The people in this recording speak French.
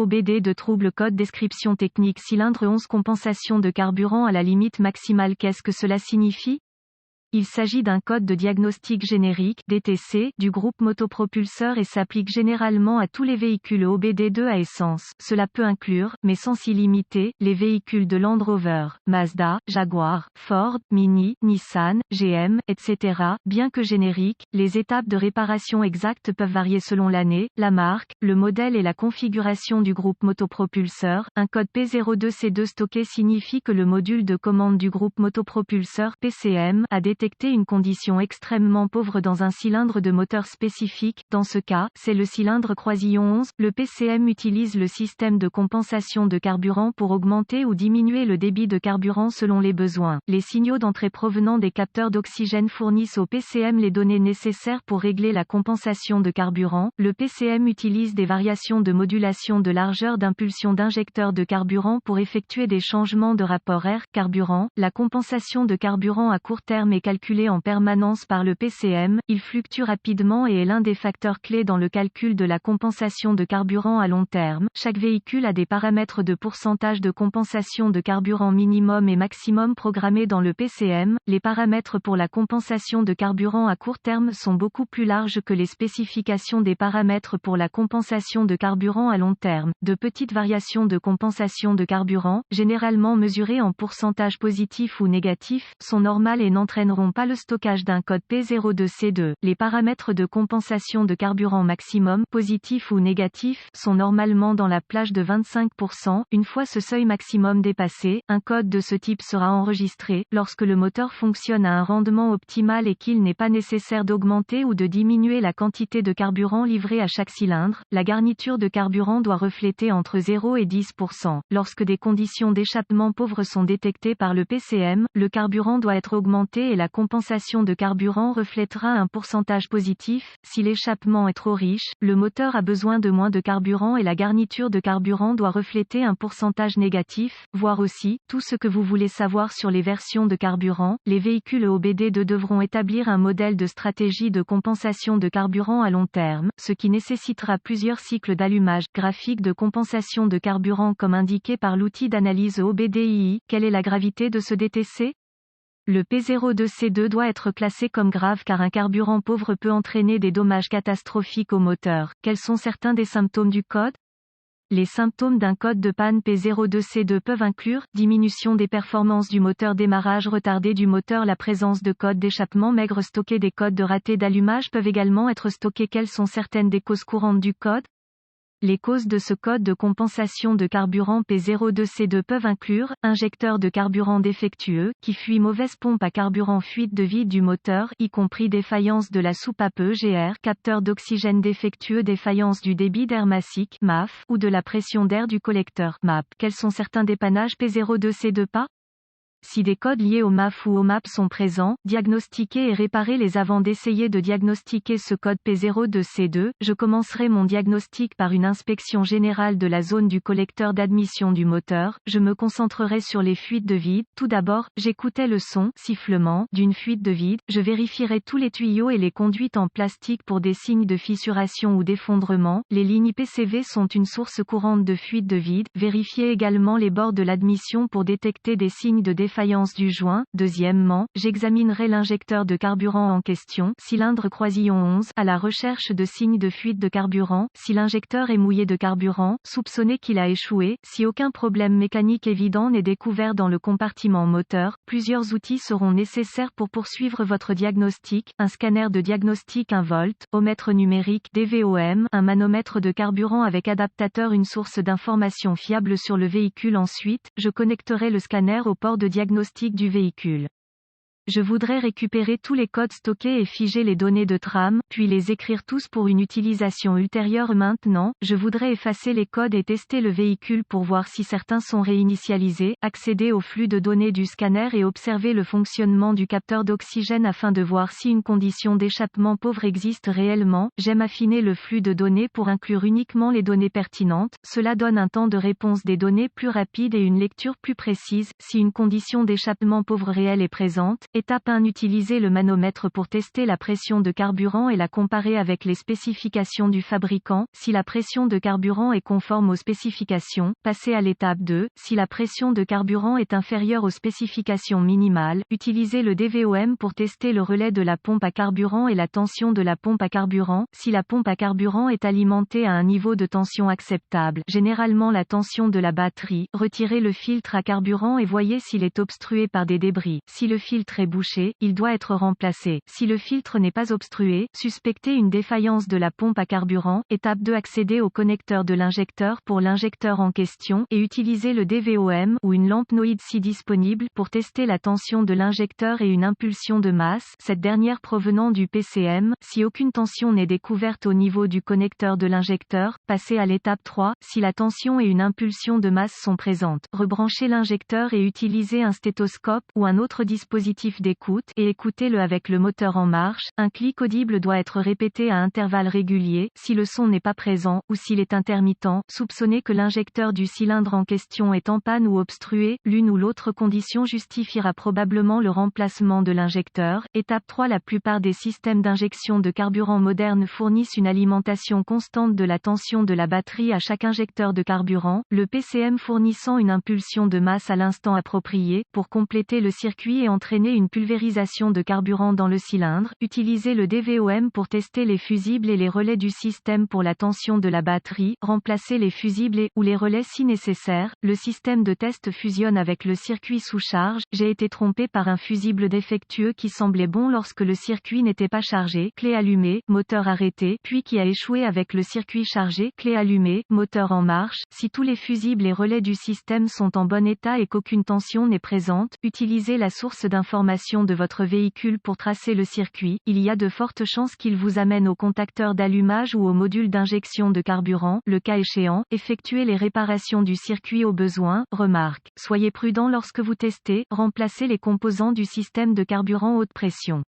OBD de trouble code description technique cylindre 11 compensation de carburant à la limite maximale. Qu'est-ce que cela signifie? Il s'agit d'un code de diagnostic générique (DTC) du groupe motopropulseur et s'applique généralement à tous les véhicules OBD2 à essence. Cela peut inclure, mais sans s'y limiter, les véhicules de Land Rover, Mazda, Jaguar, Ford, Mini, Nissan, GM, etc. Bien que génériques, les étapes de réparation exactes peuvent varier selon l'année, la marque, le modèle et la configuration du groupe motopropulseur. Un code P02C2 stocké signifie que le module de commande du groupe motopropulseur PCM a détecté une condition extrêmement pauvre dans un cylindre de moteur spécifique. Dans ce cas, c'est le cylindre croisillon 11. Le PCM utilise le système de compensation de carburant pour augmenter ou diminuer le débit de carburant selon les besoins. Les signaux d'entrée provenant des capteurs d'oxygène fournissent au PCM les données nécessaires pour régler la compensation de carburant. Le PCM utilise des variations de modulation de largeur d'impulsion d'injecteurs de carburant pour effectuer des changements de rapport air-carburant. La compensation de carburant à court terme est calculé en permanence par le PCM, il fluctue rapidement et est l'un des facteurs clés dans le calcul de la compensation de carburant à long terme. Chaque véhicule a des paramètres de pourcentage de compensation de carburant minimum et maximum programmés dans le PCM. Les paramètres pour la compensation de carburant à court terme sont beaucoup plus larges que les spécifications des paramètres pour la compensation de carburant à long terme. De petites variations de compensation de carburant, généralement mesurées en pourcentage positif ou négatif, sont normales et n'entraîneront pas le stockage d'un code P02C2. Les paramètres de compensation de carburant maximum, positif ou négatif, sont normalement dans la plage de 25%. Une fois ce seuil maximum dépassé, un code de ce type sera enregistré. Lorsque le moteur fonctionne à un rendement optimal et qu'il n'est pas nécessaire d'augmenter ou de diminuer la quantité de carburant livrée à chaque cylindre, la garniture de carburant doit refléter entre 0 et 10%. Lorsque des conditions d'échappement pauvres sont détectées par le PCM, le carburant doit être augmenté et la compensation de carburant reflètera un pourcentage positif. Si l'échappement est trop riche, le moteur a besoin de moins de carburant et la garniture de carburant doit refléter un pourcentage négatif. Voir aussi, tout ce que vous voulez savoir sur les versions de carburant. Les véhicules OBD2 devront établir un modèle de stratégie de compensation de carburant à long terme, ce qui nécessitera plusieurs cycles d'allumage. Graphique de compensation de carburant comme indiqué par l'outil d'analyse OBDII. Quelle est la gravité de ce DTC? Le P02C2 doit être classé comme grave car un carburant pauvre peut entraîner des dommages catastrophiques au moteur. Quels sont certains des symptômes du code? Les symptômes d'un code de panne P02C2 peuvent inclure diminution des performances du moteur, démarrage retardé du moteur, la présence de codes d'échappement maigre stockés. Des codes de raté d'allumage peuvent également être stockés. Quelles sont certaines des causes courantes du code? Les causes de ce code de compensation de carburant P02C2 peuvent inclure injecteur de carburant défectueux, qui fuit, mauvaise pompe à carburant, fuite de vide du moteur, y compris défaillance de la soupape EGR, capteur d'oxygène défectueux, défaillance du débit d'air massique (MAF) ou de la pression d'air du collecteur (MAP). Quels sont certains dépannages P02C2 pas? Si des codes liés au MAF ou au MAP sont présents, diagnostiquez et réparez les avant d'essayer de diagnostiquer ce code P02C2. Je commencerai mon diagnostic par une inspection générale de la zone du collecteur d'admission du moteur. Je me concentrerai sur les fuites de vide. Tout d'abord, j'écoutais le son, sifflement, d'une fuite de vide. Je vérifierai tous les tuyaux et les conduites en plastique pour des signes de fissuration ou d'effondrement. Les lignes PCV sont une source courante de fuite de vide. Vérifiez également les bords de l'admission pour détecter des signes de défaillance du joint. Deuxièmement, j'examinerai l'injecteur de carburant en question, cylindre croisillon 11, à la recherche de signes de fuite de carburant. Si l'injecteur est mouillé de carburant, soupçonnez qu'il a échoué. Si aucun problème mécanique évident n'est découvert dans le compartiment moteur, plusieurs outils seront nécessaires pour poursuivre votre diagnostic. Un scanner de diagnostic, un voltomètre numérique DVOM, un manomètre de carburant avec adaptateur, une source d'information fiable sur le véhicule. Ensuite, je connecterai le scanner au port de diagnostic du véhicule. Je voudrais récupérer tous les codes stockés et figer les données de trame, puis les écrire tous pour une utilisation ultérieure. Maintenant, je voudrais effacer les codes et tester le véhicule pour voir si certains sont réinitialisés, accéder au flux de données du scanner et observer le fonctionnement du capteur d'oxygène afin de voir si une condition d'échappement pauvre existe réellement. J'aime affiner le flux de données pour inclure uniquement les données pertinentes. Cela donne un temps de réponse des données plus rapide et une lecture plus précise. Si une condition d'échappement pauvre réelle est présente, Étape 1. Utilisez le manomètre pour tester la pression de carburant et la comparer avec les spécifications du fabricant. Si la pression de carburant est conforme aux spécifications, passez à l'étape 2. Si la pression de carburant est inférieure aux spécifications minimales, utilisez le DVOM pour tester le relais de la pompe à carburant et la tension de la pompe à carburant. Si la pompe à carburant est alimentée à un niveau de tension acceptable, généralement la tension de la batterie, retirez le filtre à carburant et voyez s'il est obstrué par des débris. Si le filtre est bouché, il doit être remplacé. Si le filtre n'est pas obstrué, suspectez une défaillance de la pompe à carburant. Étape 2. Accédez au connecteur de l'injecteur pour l'injecteur en question et utilisez le DVOM ou une lampe Noid si disponible pour tester la tension de l'injecteur et une impulsion de masse, cette dernière provenant du PCM. Si aucune tension n'est découverte au niveau du connecteur de l'injecteur, passez à l'étape 3. Si la tension et une impulsion de masse sont présentes, rebranchez l'injecteur et utilisez un stéthoscope ou un autre dispositif d'écoute et écoutez-le avec le moteur en marche. Un clic audible doit être répété à intervalles réguliers. Si le son n'est pas présent ou s'il est intermittent, soupçonnez que l'injecteur du cylindre en question est en panne ou obstrué. L'une ou l'autre condition justifiera probablement le remplacement de l'injecteur. Étape 3. La plupart des systèmes d'injection de carburant modernes fournissent une alimentation constante de la tension de la batterie à chaque injecteur de carburant, le PCM fournissant une impulsion de masse à l'instant approprié, pour compléter le circuit et entraîner une pulvérisation de carburant dans le cylindre. Utilisez le DVOM pour tester les fusibles et les relais du système pour la tension de la batterie. Remplacez les fusibles et ou les relais si nécessaire. Le système de test fusionne avec le circuit sous charge. J'ai été trompé par un fusible défectueux qui semblait bon lorsque le circuit n'était pas chargé. Clé allumée, moteur arrêté, puis qui a échoué avec le circuit chargé. Clé allumée, moteur en marche. Si tous les fusibles et relais du système sont en bon état et qu'aucune tension n'est présente, utilisez la source d'information de votre véhicule pour tracer le circuit. Il y a de fortes chances qu'il vous amène au contacteur d'allumage ou au module d'injection de carburant. Le cas échéant, effectuez les réparations du circuit au besoin. Remarque: soyez prudent lorsque vous testez, remplacez les composants du système de carburant haute pression.